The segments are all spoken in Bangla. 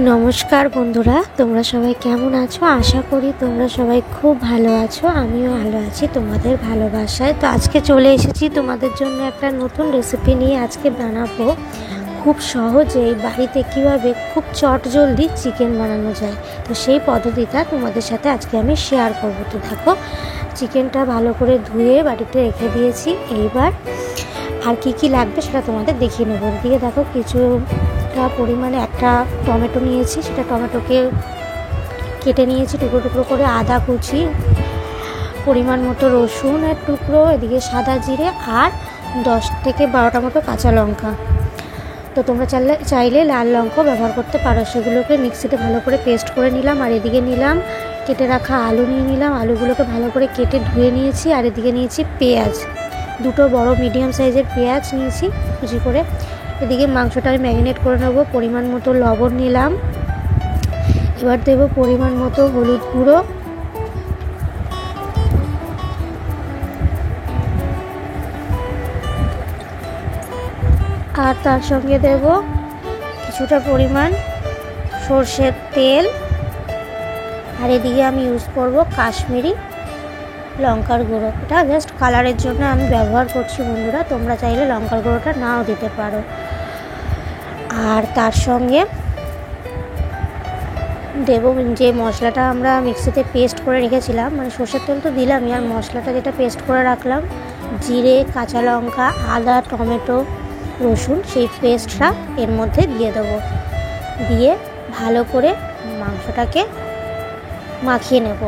নমস্কার বন্ধুরা, তোমরা সবাই কেমন আছো? আশা করি তোমরা সবাই খুব ভালো আছো। আমিও ভালো আছি তোমাদের ভালোবাসায়। তো আজকে চলে এসেছি তোমাদের জন্য একটা নতুন রেসিপি নিয়ে। আজকে বানাবো খুব সহজেই বাড়িতে কিভাবে খুব চটজলদি চিকেন বানানো যায়। তো সেই পদ্ধতিটা তোমাদের সাথে আজকে আমি শেয়ার করবো। তো দেখো, চিকেনটা ভালো করে ধুয়ে বাড়িতে রেখে দিয়েছি। এইবার আর কি লাগবে সেটা তোমাদের দেখিয়ে নেবো। এদিকে দেখো, কিছুটা পরিমাণে একটা টমেটো নিয়েছি, সেটা টমেটোকে কেটে নিয়েছি টুকরো টুকরো করে। আদা কুচি, পরিমাণ মতো রসুনের টুকরো, এদিকে সাদা জিরে আর 10 থেকে 12টা মতো কাঁচা লঙ্কা। তো তোমরা চাইলে লাল লঙ্কাও ব্যবহার করতে পারো। সেগুলোকে মিক্সিতে ভালো করে পেস্ট করে নিলাম। আর এদিকে নিলাম কেটে রাখা আলু নিয়ে নিলাম। আলুগুলোকে ভালো করে কেটে ধুয়ে নিয়েছি। আর এদিকে নিয়েছি পেঁয়াজ, দুটো বড় মিডিয়াম সাইজের পেঁয়াজ নিয়েছি কুচি করে। এদিকে মাংসটা আমি ম্যারিনেট করে নেবো। পরিমাণ মতো লবণ নিলাম। এবার দেবো পরিমাণ মতো হলুদ গুঁড়ো, আর তার সঙ্গে দেব কিছুটা পরিমাণ সর্ষের তেল। আর এদিকে আমি ইউজ করব কাশ্মীরি লঙ্কার গুঁড়ো। এটা জাস্ট কালারের জন্য আমি ব্যবহার করছি বন্ধুরা, তোমরা চাইলে লঙ্কার গুঁড়োটা নাও দিতে পারো। আর তার সঙ্গে দেব যে মশলাটা আমরা মিক্সিতে পেস্ট করে রেখেছিলাম, মানে সর্ষের তেল তো দিলামই, আর মশলাটা যেটা পেস্ট করে রাখলাম, জিরে, কাঁচা লঙ্কা, আদা, টমেটো, রসুন, সেই পেস্টটা এর মধ্যে দিয়ে দেবো। দিয়ে ভালো করে মাংসটাকে মাখিয়ে নেব।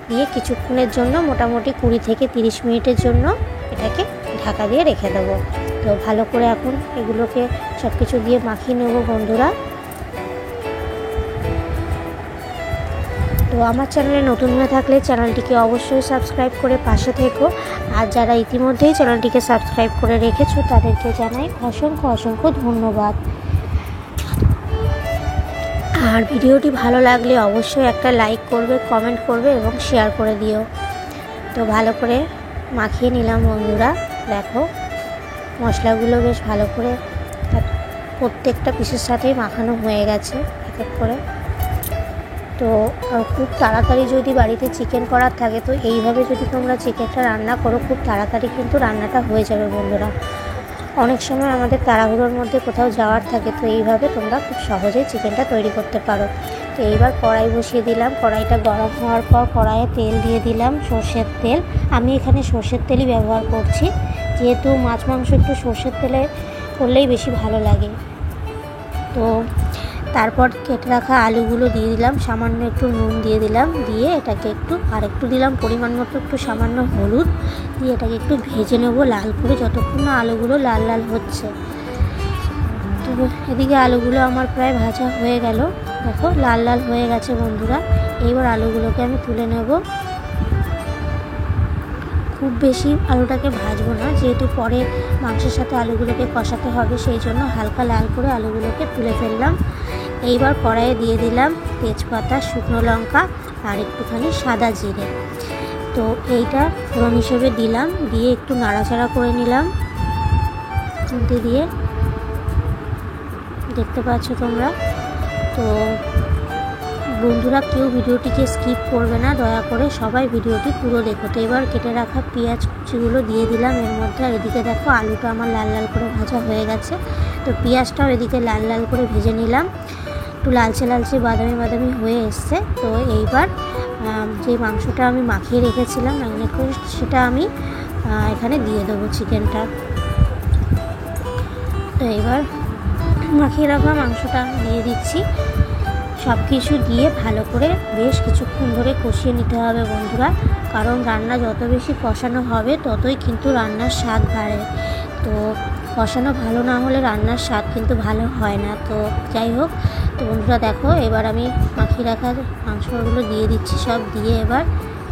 দিয়ে কিছুক্ষণের জন্য, মোটামুটি 20 থেকে 30 মিনিটের জন্য এটাকে ঢাকা দিয়ে রেখে দেবো। তো ভালো করে এখন এগুলোকে সব কিছু দিয়ে মাখিয়ে নেব বন্ধুরা। তো আমার চ্যানেলে নতুন হয়ে থাকলে চ্যানেলটিকে অবশ্যই সাবস্ক্রাইব করে পাশে থেকো। আর যারা ইতিমধ্যেই চ্যানেলটিকে সাবস্ক্রাইব করে রেখেছো তাদেরকে জানাই অসংখ্য ধন্যবাদ। আর ভিডিওটি ভালো লাগলে অবশ্যই একটা লাইক করবে, কমেন্ট করবে এবং শেয়ার করে দিও। তো ভালো করে মাখিয়ে নিলাম বন্ধুরা। দেখো, মশলাগুলো বেশ ভালো করে প্রত্যেকটা পিসের সাথেই মাখানো হয়ে গেছে এক এক করে। তো খুব তাড়াতাড়ি যদি বাড়িতে চিকেন করার থাকে, তো এইভাবে যদি তোমরা চিকেনটা রান্না করো, খুব তাড়াতাড়ি কিন্তু রান্নাটা হয়ে যাবে বন্ধুরা। অনেক সময় আমাদের তাড়াহুড়োর মধ্যে কোথাও যাওয়ার থাকে, তো এইভাবে তোমরা খুব সহজেই চিকেনটা তৈরি করতে পারো। তো এইবার কড়াই বসিয়ে দিলাম। কড়াইটা গরম হওয়ার পর কড়াইয়ে তেল দিয়ে দিলাম, সর্ষের তেল। আমি এখানে সর্ষের তেলই ব্যবহার করছি, যেহেতু মাছ মাংস একটু সর্ষের তেলে করলেই বেশি ভালো লাগে। তো তারপর কেটে রাখা আলুগুলো দিয়ে দিলাম, সামান্য একটু নুন দিয়ে দিলাম, দিয়ে এটাকে একটু দিলাম পরিমাণ মতো একটু সামান্য হলুদ, দিয়ে এটাকে একটু ভেজে নেব লাল করে, যতক্ষণ না আলুগুলো লাল লাল হচ্ছে। তো এদিকে আলুগুলো আমার প্রায় ভাজা হয়ে গেল। দেখো, লাল লাল হয়ে গেছে বন্ধুরা। এইবার আলুগুলোকে আমি তুলে নেব। খুব বেশি আলুটাকে ভাজবো না, যেহেতু পরে মাংসের সাথে আলুগুলোকে কষাতে হবে, সেই জন্য হালকা লাল করে আলুগুলোকে তুলে ফেললাম। এইবার কড়াইয়ে দিয়ে দিলাম তেজপাতা, শুকনো লঙ্কা আর একটুখানি সাদা জিরে। তো এইটা ফোড়ন হিসেবে দিলাম, দিয়ে একটু নাড়াচাড়া করে নিলাম। দিয়ে দেখতে পাচ্ছ তোমরা। তো বন্ধুরা, কেউ ভিডিওটিকে স্কিপ করবে না, দয়া করে সবাই ভিডিওটি পুরো দেখো। তো এবার কেটে রাখা পেঁয়াজ কুচিগুলো দিয়ে দিলাম এর মধ্যে। আর এদিকে দেখো, আলুটা আমার লাল লাল করে ভাজা হয়ে গেছে। তো পেঁয়াজটাও এদিকে লাল লাল করে ভেজে নিলাম, একটু লালচে লালচে বাদামি হয়ে এসছে। তো এইবার যে মাংসটা আমি মাখিয়ে রেখেছিলাম ম্যারিনেট করে, সেটা আমি এখানে দিয়ে দেবো চিকেনটা। তো এবার মাখিয়ে রাখা মাংসটা আমি দিয়ে দিচ্ছি। সব কিছু দিয়ে ভালো করে বেশ কিছুক্ষণ ধরে কষিয়ে নিতে হবে বন্ধুরা, কারণ রান্না যত বেশি কষানো হবে ততই কিন্তু রান্নার স্বাদ বাড়ে। তো কষানো ভালো না হলে রান্নার স্বাদ কিন্তু ভালো হয় না। তো যাই হোক, তো বন্ধুরা দেখো, এবার আমি মাখিয়ে রাখা মাংসগুলো দিয়ে দিচ্ছি। সব দিয়ে এবার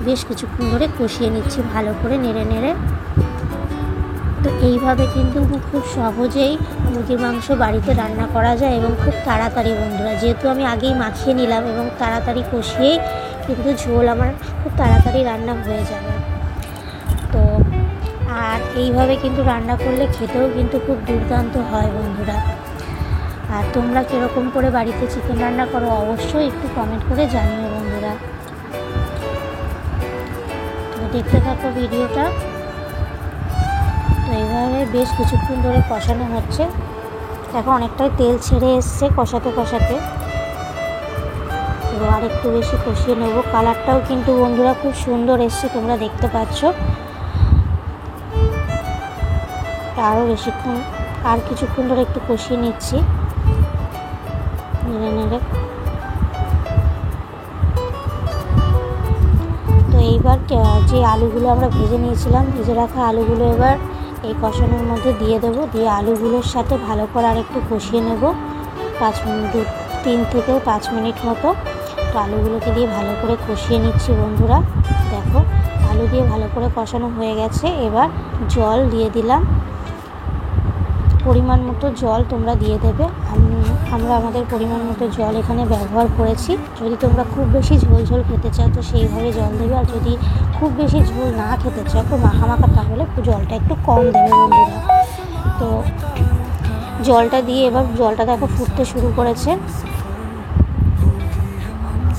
বেশ কিছুক্ষণ ধরে কষিয়ে নিচ্ছি ভালো করে নেড়ে নেড়ে। তো এইভাবে কিন্তু খুব সহজেই মুরগির মাংস বাড়িতে রান্না করা যায় এবং খুব তাড়াতাড়ি বন্ধুরা, যেহেতু আমি আগেই মাখিয়ে নিলাম এবং তাড়াতাড়ি কষিয়েই কিন্তু ঝোল আমার খুব তাড়াতাড়ি রান্না হয়ে যাবে। তো আর এইভাবে কিন্তু রান্না করলে খেতেও কিন্তু খুব দুর্দান্ত হয় বন্ধুরা। আর তোমরা কীরকম করে বাড়িতে চিকেন রান্না করো অবশ্যই একটু কমেন্ট করে জানিও বন্ধুরা। তো দেখতে থাকো ভিডিওটা। তো এইভাবে বেশ কিছুক্ষণ ধরে কষানো হচ্ছে। দেখো অনেকটাই তেল ছেড়ে এসছে কষাতে কষাতে। এবার আর একটু বেশি কষিয়ে নেব। কালারটাও কিন্তু বন্ধুরা খুব সুন্দর এসছে, তোমরা দেখতে পাচ্ছ। আরও বেশিক্ষণ আর কিছুক্ষণ ধরে একটু কষিয়ে নিচ্ছি নেড়ে নেড়ে। তো এইবার যে আলুগুলো আমরা ভেজে নিয়েছিলাম, ভেজে রাখা আলুগুলো এবার এই কষানোর মধ্যে দিয়ে দেবো। দিয়ে আলুগুলোর সাথে ভালো করে আর একটু কষিয়ে নেব 3 থেকে 5 মিনিট মতো। তো আলুগুলোকে দিয়ে ভালো করে কষিয়ে নিচ্ছি বন্ধুরা। দেখো আলু দিয়ে ভালো করে কষানো হয়ে গেছে। এবার জল দিয়ে দিলাম, পরিমাণ মতো জল তোমরা দিয়ে দেবে। আমরা আমাদের পরিমাণ মতো জল এখানে ব্যবহার করেছি। যদি তোমরা খুব বেশি ঝোল ঝোল খেতে চাও তো সেইভাবে জল দেবে, আর যদি খুব বেশি ঝোল না খেতে চাও তো মাখা মাখা, তাহলে জলটা একটু কম দেবে বন্ধুরা। তো জলটা দিয়ে এবার জলটা দেখো ফুটতে শুরু করেছে।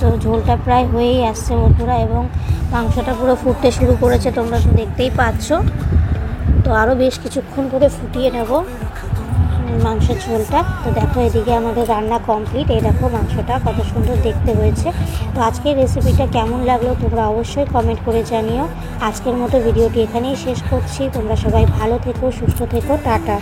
তো ঝোলটা প্রায় হয়েই আসছে বন্ধুরা, এবং মাংসটা পুরো ফুটতে শুরু করেছে, তোমরা তো দেখতেই পাচ্ছ। তো আরও বেশ কিছুক্ষণ ধরে ফুটিয়ে নেব মাংসের ঝোলটা। তো দেখো এদিকে আমাদের রান্না কমপ্লিট। এই দেখো মাংসটা কত সুন্দর দেখতে হয়েছে। তো আজকের রেসিপিটা কেমন লাগলো তোমরা অবশ্যই কমেন্ট করে জানিও। আজকের মতো ভিডিওটি এখানেই শেষ করছি। তোমরা সবাই ভালো থেকো, সুস্থ থেকো, টাটা।